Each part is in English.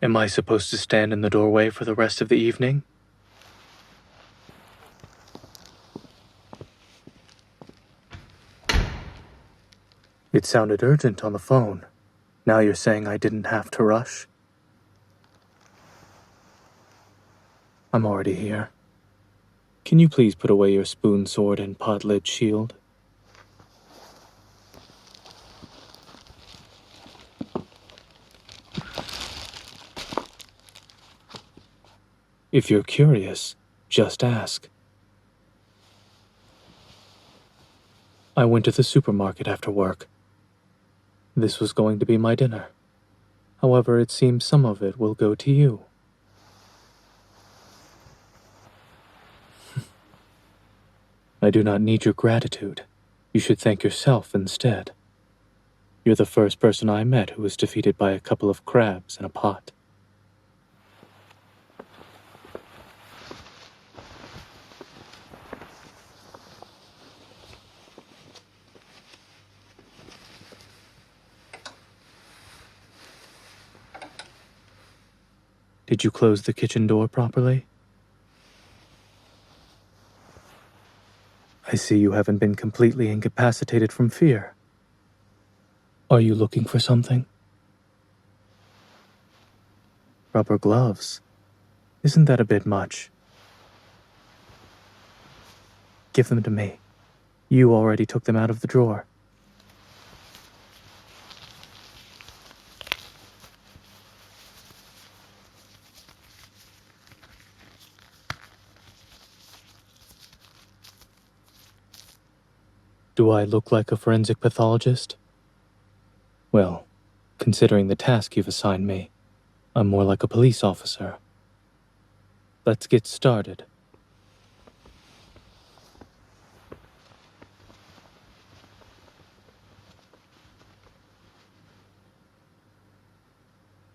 Am I supposed to stand in the doorway for the rest of the evening? It sounded urgent on the phone. Now you're saying I didn't have to rush? I'm already here. Can you please put away your spoon sword and pot-lid shield? If you're curious, just ask. I went to the supermarket after work. This was going to be my dinner. However, it seems some of it will go to you. I do not need your gratitude. You should thank yourself instead. You're the first person I met who was defeated by a couple of crabs in a pot. Did you close the kitchen door properly? I see you haven't been completely incapacitated from fear. Are you looking for something? Rubber gloves. Isn't that a bit much? Give them to me. You already took them out of the drawer. Do I look like a forensic pathologist? Well, considering the task you've assigned me, I'm more like a police officer. Let's get started.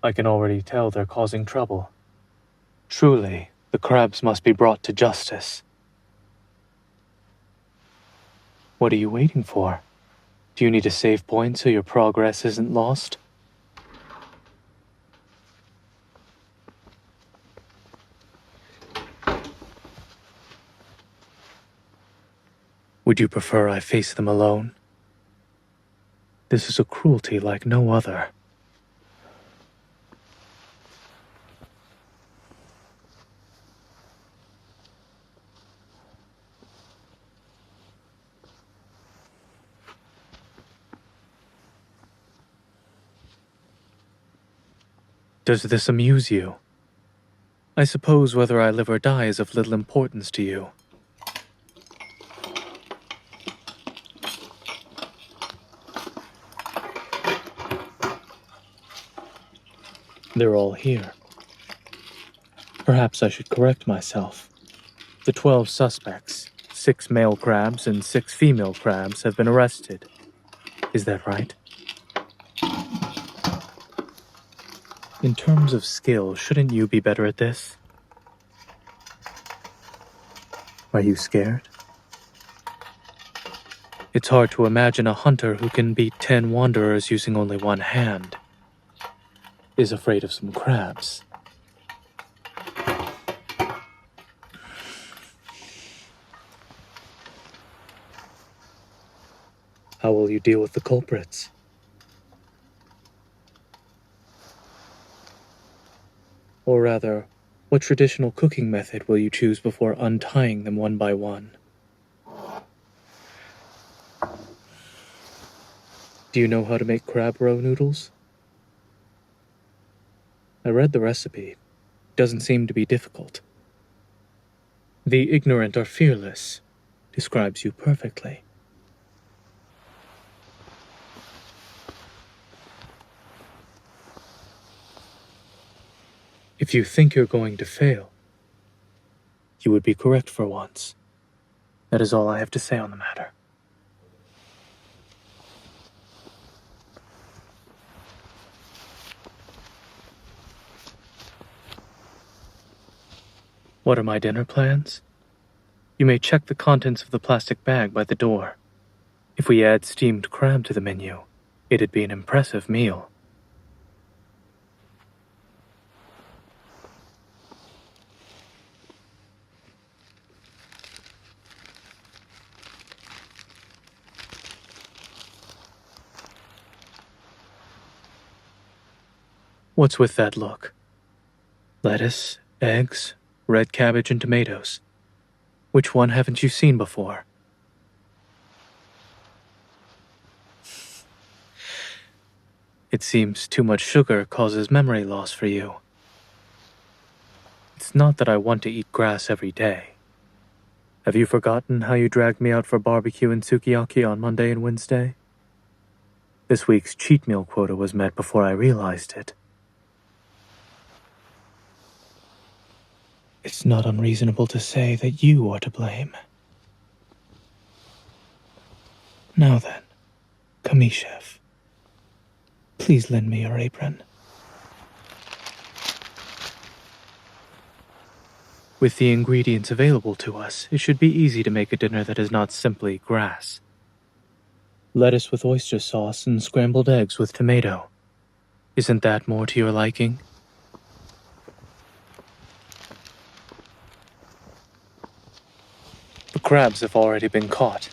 I can already tell they're causing trouble. Truly, the crabs must be brought to justice. What are you waiting for? Do you need a save point so your progress isn't lost? Would you prefer I face them alone? This is a cruelty like no other. Does this amuse you? I suppose whether I live or die is of little importance to you. They're all here. Perhaps I should correct myself. The 12 suspects, 6 male crabs and 6 female crabs, have been arrested. Is that right? In terms of skill, shouldn't you be better at this? Are you scared? It's hard to imagine a hunter who can beat 10 wanderers using only one hand is afraid of some crabs. How will you deal with the culprits? Or rather, what traditional cooking method will you choose before untying them one by one? Do you know how to make crab roe noodles? I read the recipe. Doesn't seem to be difficult. The ignorant are fearless describes you perfectly. If you think you're going to fail, you would be correct for once. That is all I have to say on the matter. What are my dinner plans? You may check the contents of the plastic bag by the door. If we add steamed crab to the menu, it'd be an impressive meal. What's with that look? Lettuce, eggs, red cabbage, and tomatoes. Which one haven't you seen before? It seems too much sugar causes memory loss for you. It's not that I want to eat grass every day. Have you forgotten how you dragged me out for barbecue and sukiyaki on Monday and Wednesday? This week's cheat meal quota was met before I realized it. It's not unreasonable to say that you are to blame. Now then, come, chef. Please lend me your apron. With the ingredients available to us, it should be easy to make a dinner that is not simply grass. Lettuce with oyster sauce and scrambled eggs with tomato. Isn't that more to your liking? The crabs have already been caught.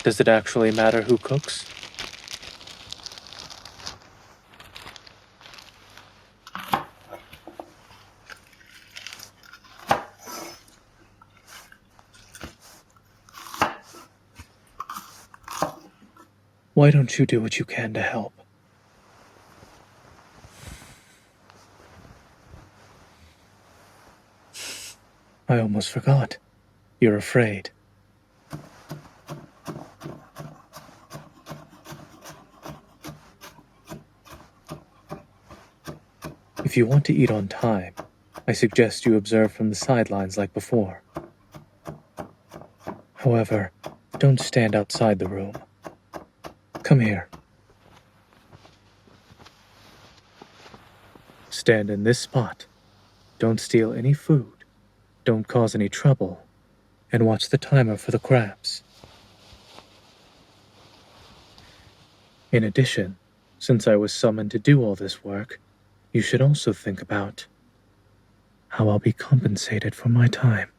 Does it actually matter who cooks? Why don't you do what you can to help? I almost forgot. You're afraid. If you want to eat on time, I suggest you observe from the sidelines like before. However, don't stand outside the room. Come here. Stand in this spot. Don't steal any food. Don't cause any trouble. And watch the timer for the crabs. In addition, since I was summoned to do all this work, you should also think about how I'll be compensated for my time.